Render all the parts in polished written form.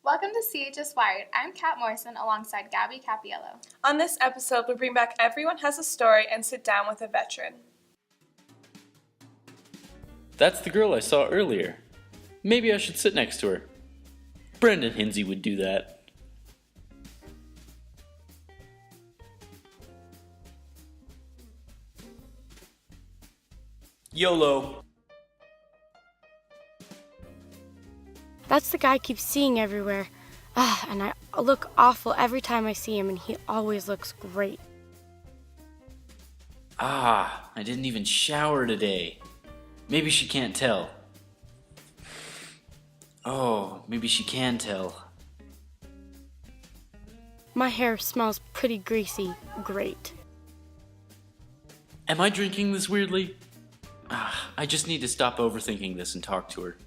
Welcome to CHS Wired. I'm Kat Morrison alongside Gabby Capiello. On this episode, we bring back Everyone Has a Story and sit down with a veteran. That's the girl I saw earlier. Maybe I should sit next to her. Brendan Hinsey would do that. YOLO. That's the guy I keep seeing everywhere. And I look awful every time I see him, and he always looks great. I didn't even shower today. Maybe she can't tell. Oh, maybe she can tell. My hair smells pretty greasy. Great. Am I drinking this weirdly? I just need to stop overthinking this and talk to her.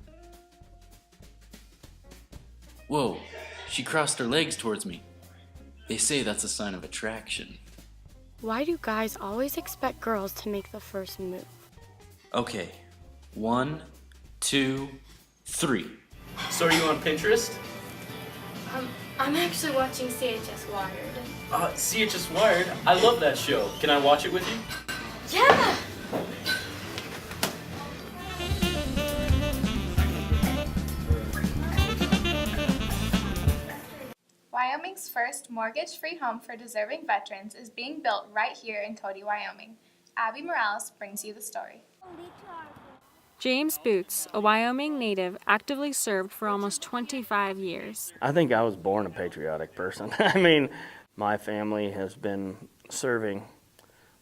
Whoa, she crossed her legs towards me. They say that's a sign of attraction. Why do guys always expect girls to make the first move? Okay, 1, 2, 3. So are you on Pinterest? I'm actually watching CHS Wired. CHS Wired? I love that show. Can I watch it with you? Yeah! Wyoming's first mortgage-free home for deserving veterans is being built right here in Cody, Wyoming. Abby Morales brings you the story. James Boots, a Wyoming native, actively served for almost 25 years. I think I was born a patriotic person. I mean, my family has been serving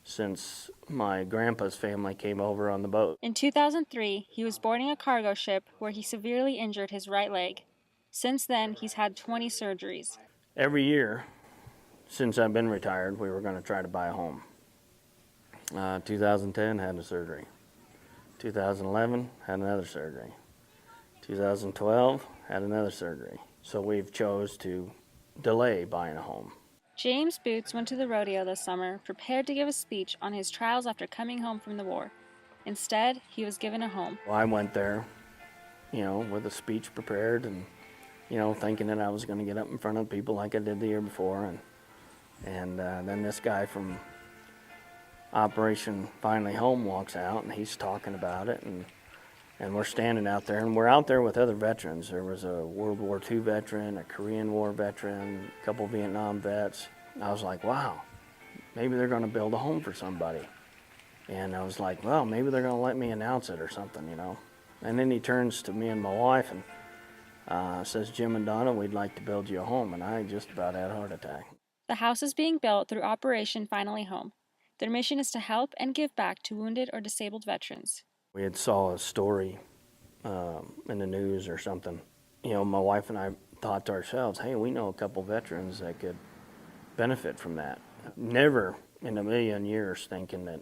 since my grandpa's family came over on the boat. In 2003, he was boarding a cargo ship where he severely injured his right leg. Since then, he's had 20 surgeries. Every year, since I've been retired, we were going to try to buy a home. 2010, had a surgery. 2011, had another surgery. 2012, had another surgery. So we've chose to delay buying a home. James Boots went to the rodeo this summer, prepared to give a speech on his trials after coming home from the war. Instead, he was given a home. Well, I went there, with a speech prepared and thinking that I was going to get up in front of people like I did the year before. And then this guy from Operation Finally Home walks out, and he's talking about it. And we're standing out there, and we're out there with other veterans. There was a World War II veteran, a Korean War veteran, a couple Vietnam vets. I was like, wow, maybe they're going to build a home for somebody. And I was like, well, maybe they're going to let me announce it or something, And then he turns to me and my wife and says, Jim and Donna, we'd like to build you a home. And I just about had a heart attack. The house is being built through Operation Finally Home. Their mission is to help and give back to wounded or disabled veterans. We had saw a story in the news or something. My wife and I thought to ourselves, hey, we know a couple veterans that could benefit from that. Never in a million years thinking that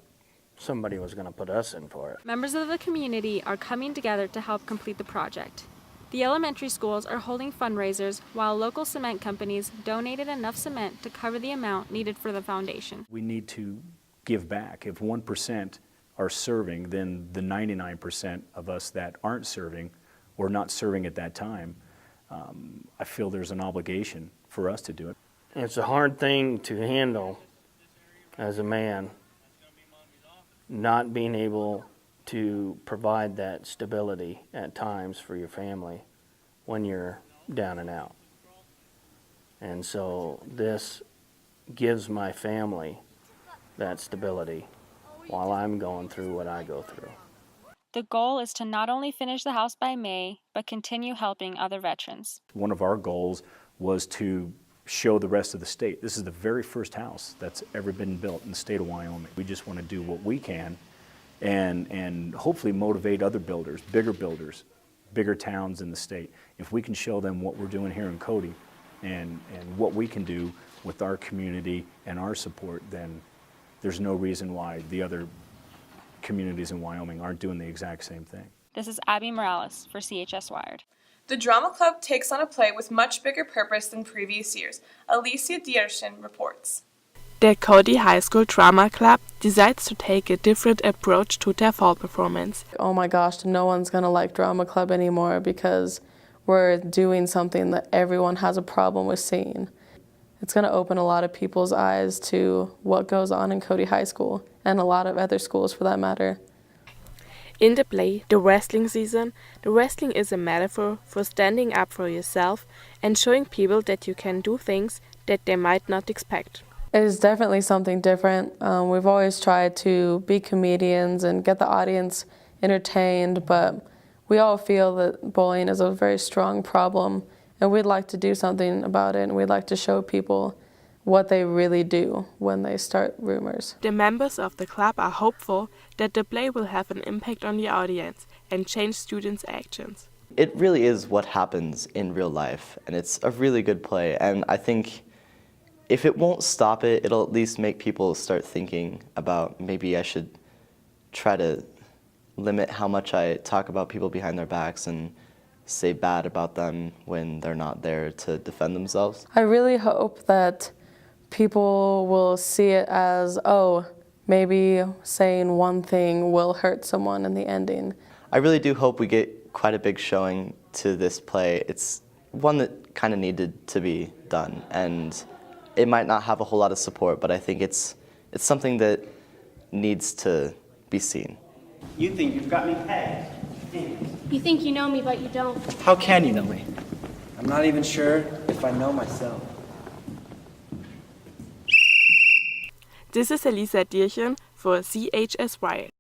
somebody was going to put us in for it. Members of the community are coming together to help complete the project. The elementary schools are holding fundraisers while local cement companies donated enough cement to cover the amount needed for the foundation. We need to give back. If 1% are serving, then the 99% of us that aren't serving or not serving at that time, I feel there's an obligation for us to do it. It's a hard thing to handle as a man, not being able to provide that stability at times for your family when you're down and out. And so this gives my family that stability while I'm going through what I go through. The goal is to not only finish the house by May, but continue helping other veterans. One of our goals was to show the rest of the state. This is the very first house that's ever been built in the state of Wyoming. We just want to do what we can and hopefully motivate other builders, bigger towns in the state. If we can show them what we're doing here in Cody and what we can do with our community and our support, then there's no reason why the other communities in Wyoming aren't doing the exact same thing. This is Abby Morales for CHS Wired. The drama club takes on a play with much bigger purpose than previous years. Alicia Dieterschen reports. The Cody High School Drama Club decides to take a different approach to their fall performance. Oh my gosh, no one's going to like drama club anymore because we're doing something that everyone has a problem with seeing. It's going to open a lot of people's eyes to what goes on in Cody High School and a lot of other schools for that matter. In the play, The Wrestling Season, the wrestling is a metaphor for standing up for yourself and showing people that you can do things that they might not expect. It is definitely something different. We've always tried to be comedians and get the audience entertained, but we all feel that bullying is a very strong problem, and we'd like to do something about it, and we'd like to show people what they really do when they start rumors. The members of the club are hopeful that the play will have an impact on the audience and change students' actions. It really is what happens in real life, and it's a really good play, and I think if it won't stop it, it'll at least make people start thinking about maybe I should try to limit how much I talk about people behind their backs and say bad about them when they're not there to defend themselves. I really hope that people will see it as, oh, maybe saying one thing will hurt someone in the ending. I really do hope we get quite a big showing to this play. It's one that kind of needed to be done, and it might not have a whole lot of support, but I think it's something that needs to be seen. You think you've got me pegged. You think you know me, but you don't. How can you know me? I'm not even sure if I know myself. This is Elisa Dierchen for CHS Wired.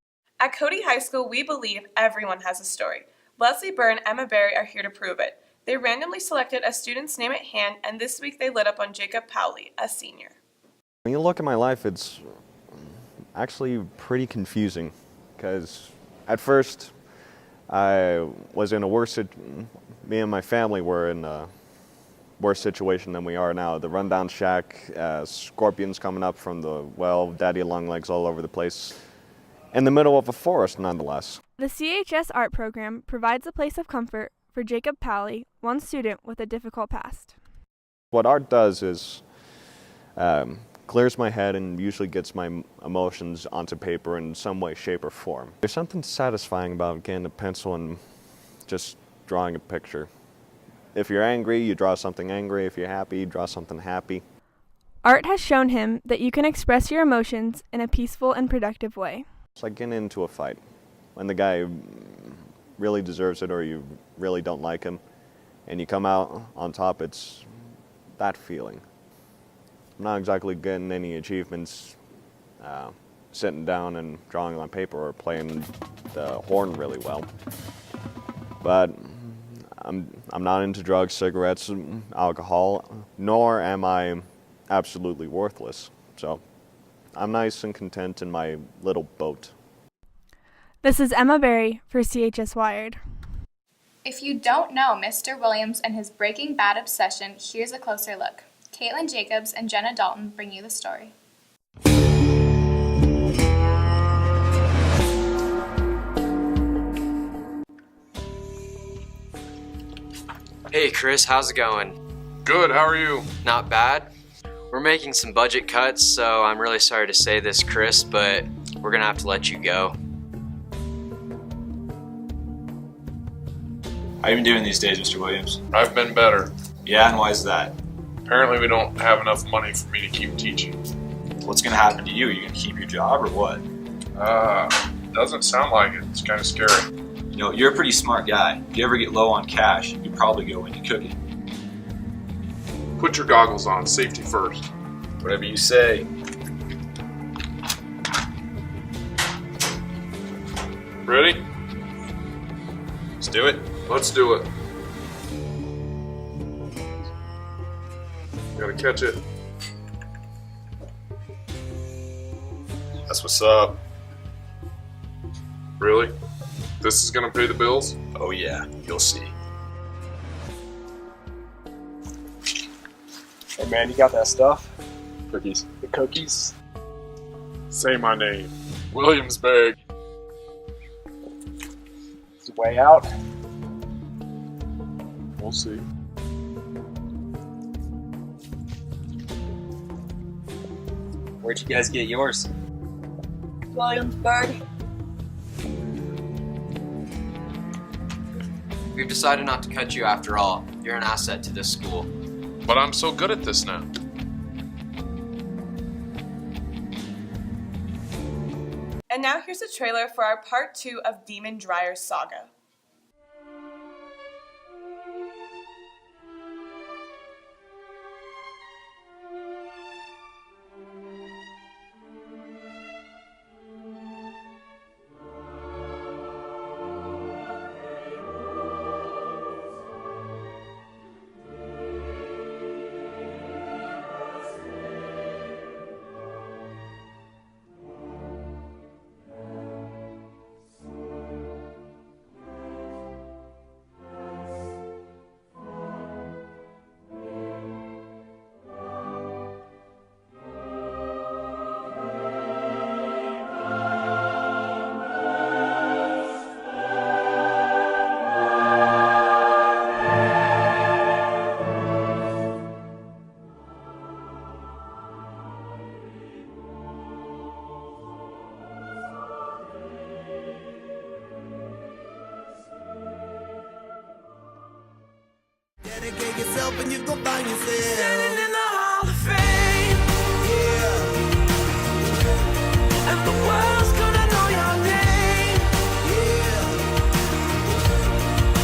At Cody High School, we believe everyone has a story. Leslie Byrne and Emma Berry are here to prove it. They randomly selected a student's name at hand, and this week they lit up on Jacob Powley, a senior. When you look at my life, it's actually pretty confusing, because at first I was in me and my family were in a worse situation than we are now. The rundown shack, scorpions coming up from the well, daddy longlegs all over the place, in the middle of a forest nonetheless. The CHS art program provides a place of comfort for Jacob Powley, one student with a difficult past. What art does is clears my head and usually gets my emotions onto paper in some way, shape, or form. There's something satisfying about getting a pencil and just drawing a picture. If you're angry, you draw something angry. If you're happy, you draw something happy. Art has shown him that you can express your emotions in a peaceful and productive way. It's like getting into a fight. When the guy really deserves it or you really don't like him, and you come out on top, it's that feeling. I'm not exactly getting any achievements sitting down and drawing on paper or playing the horn really well. But I'm not into drugs, cigarettes, alcohol, nor am I absolutely worthless. So I'm nice and content in my little boat. This is Emma Berry for CHS Wired. If you don't know Mr. Williams and his Breaking Bad obsession, here's a closer look. Caitlin Jacobs and Jenna Dalton bring you the story. Hey Chris, how's it going? Good, how are you? Not bad. We're making some budget cuts, so I'm really sorry to say this, Chris, but we're gonna have to let you go. How you been doing these days, Mr. Williams? I've been better. Yeah, and why is that? Apparently we don't have enough money for me to keep teaching. What's gonna happen to you? Are you gonna keep your job or what? Doesn't sound like it. It's kind of scary. You know, you're a pretty smart guy. If you ever get low on cash, you could probably go into cooking. Put your goggles on. Safety first. Whatever you say. Ready? Let's do it. Let's do it. Gotta catch it. That's what's up. Really? This is gonna pay the bills? Oh yeah, you'll see. Hey man, you got that stuff? Cookies. The cookies? Say my name. Williamsburg. Is the way out? We'll see. Where'd you guys get yours? Williamsburg. We've decided not to cut you after all. You're an asset to this school. But I'm so good at this now. And now here's a trailer for our part 2 of Demon Dryer's saga. Dedicate yourself and you gon' find yourself standing in the Hall of Fame. Yeah. And the world's gonna know your name. Yeah.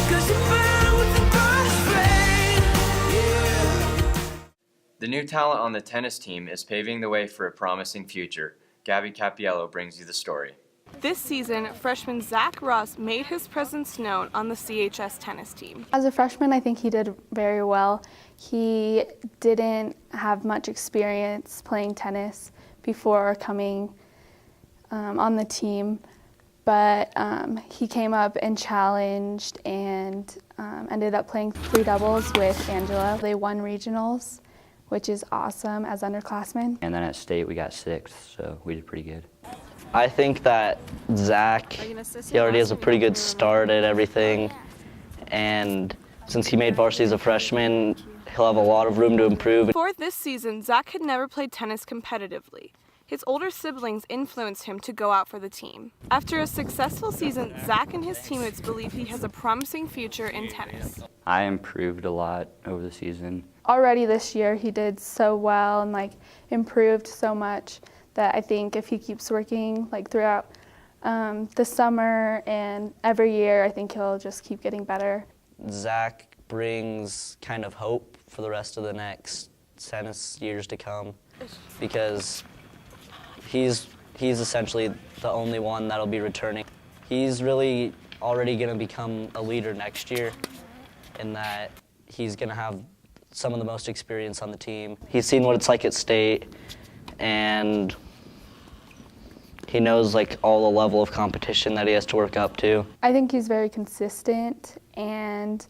'Cause you burn with the brightest flame. Yeah. The new talent on the tennis team is paving the way for a promising future. Gabby Capiello brings you the story. This season, freshman Zach Russ made his presence known on the CHS tennis team. As a freshman, I think he did very well. He didn't have much experience playing tennis before coming on the team, but he came up and challenged and ended up playing 3 doubles with Angela. They won regionals, which is awesome as underclassmen. And then at state we got 6th, so we did pretty good. I think that Zach, he already has a pretty good start at everything, and since he made varsity as a freshman, he'll have a lot of room to improve. Before this season, Zach had never played tennis competitively. His older siblings influenced him to go out for the team. After a successful season, Zach and his teammates believe he has a promising future in tennis. I improved a lot over the season. Already this year, he did so well and improved so much that I think if he keeps working throughout the summer and every year, I think he'll just keep getting better. Zach brings kind of hope for the rest of the next tennis years to come, because he's essentially the only one that'll be returning. He's really already going to become a leader next year, in that he's going to have some of the most experience on the team. He's seen what it's like at state, and he knows all the level of competition that he has to work up to. I think he's very consistent, and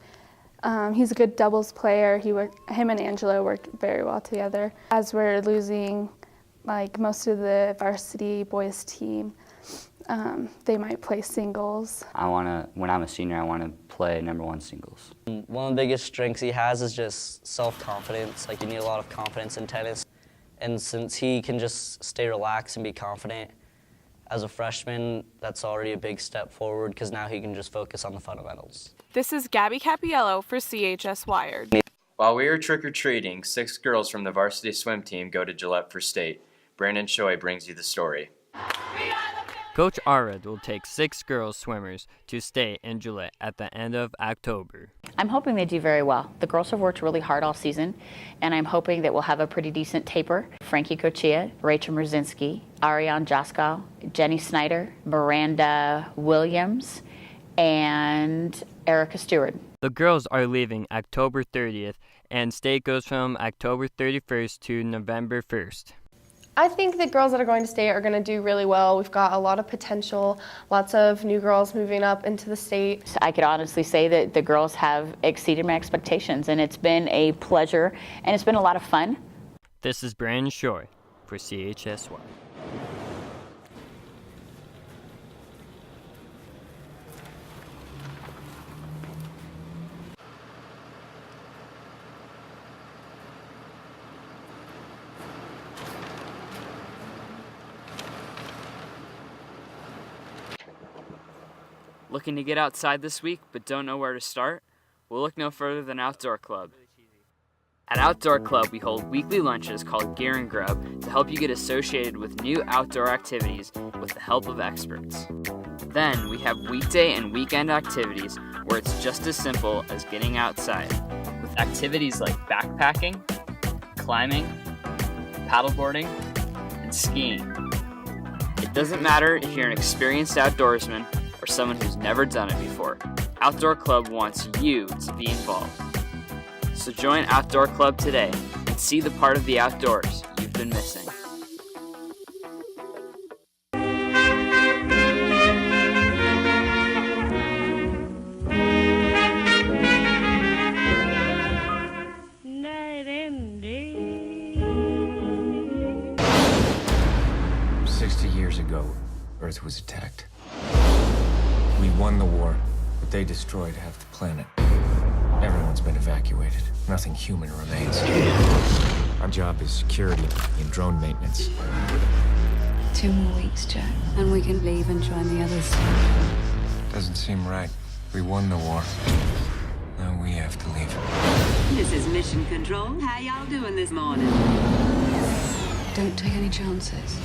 he's a good doubles player. Him and Angela work very well together. As we're losing most of the varsity boys team, they might play singles. When I'm a senior, I want to play #1 singles. One of the biggest strengths he has is just self-confidence. You need a lot of confidence in tennis. And since he can just stay relaxed and be confident, as a freshman, that's already a big step forward, because now he can just focus on the fundamentals. This is Gabby Capiello for CHS Wired. While we are trick-or-treating, 6 girls from the varsity swim team go to Gillette for state. Brandon Choi brings you the story. Coach Arad will take 6 girls swimmers to state in Gillette at the end of October. I'm hoping they do very well. The girls have worked really hard all season, and I'm hoping that we'll have a pretty decent taper. Frankie Kochia, Rachel Mrzinski, Ariane Jaskow, Jenny Snyder, Miranda Williams, and Erica Stewart. The girls are leaving October 30th, and state goes from October 31st to November 1st. I think the girls that are going to state are going to do really well. We've got a lot of potential, lots of new girls moving up into the state. I could honestly say that the girls have exceeded my expectations, and it's been a pleasure, and it's been a lot of fun. This is Brandon Shore for CHSY. Looking to get outside this week but don't know where to start? We'll look no further than Outdoor Club. At Outdoor Club, we hold weekly lunches called Gear and Grub to help you get associated with new outdoor activities with the help of experts. Then we have weekday and weekend activities where it's just as simple as getting outside, with activities like backpacking, climbing, paddleboarding, and skiing. It doesn't matter if you're an experienced outdoorsman or someone who's never done it before. Outdoor Club wants you to be involved. So join Outdoor Club today and see the part of the outdoors you've been missing. Night and day. 60 years ago, Earth was attacked. We won the war, but they destroyed half the planet. Everyone's been evacuated. Nothing human remains. Our job is security and drone maintenance. 2 more weeks, Jack, and we can leave and join the others. Doesn't seem right. We won the war. Now we have to leave. This is Mission Control. How y'all doing this morning? Don't take any chances.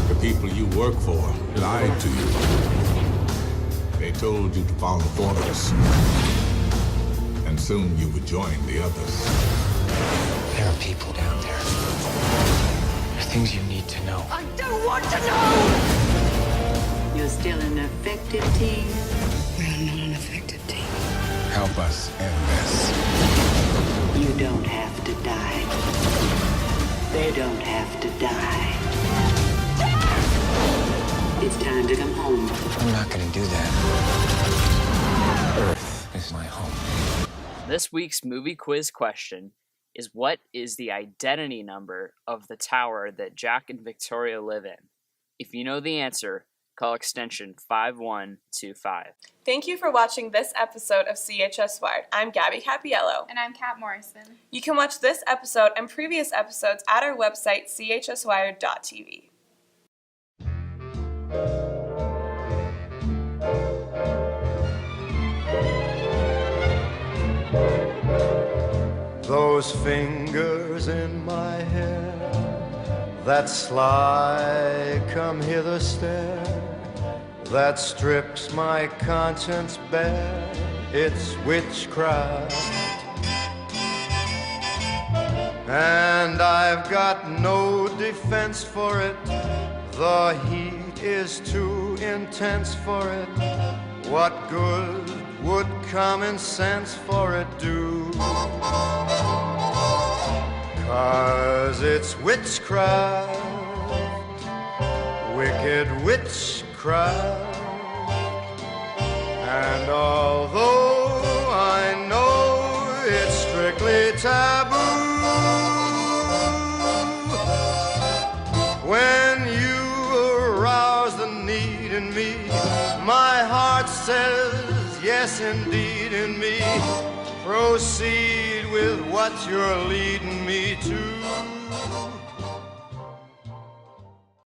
The people you work for lied to you. They told you to follow orders. And soon you would join the others. There are people down there. There are things you need to know. I don't want to know! You're still an effective team? We're not an effective team. Help us end this. You don't have to die. They don't have to die. It's time to come home. I'm not gonna do that. Earth is my home. This week's movie quiz question is, what is the identity number of the tower that Jack and Victoria live in? If you know the answer, call extension 5125. Thank you for watching this episode of CHS Wired. I'm Gabby Capiello. And I'm Kat Morrison. You can watch this episode and previous episodes at our website, chswired.tv. Those fingers in my hair, that sly come hither stare, that strips my conscience bare, it's witchcraft. And I've got no defense for it, the heat is too intense for it. What good would common sense for it do? 'Cause it's witchcraft, wicked witchcraft. And although I know it's strictly taboo, when you arouse the need in me, my heart says yes indeed in me. Proceed with what you're leading me to.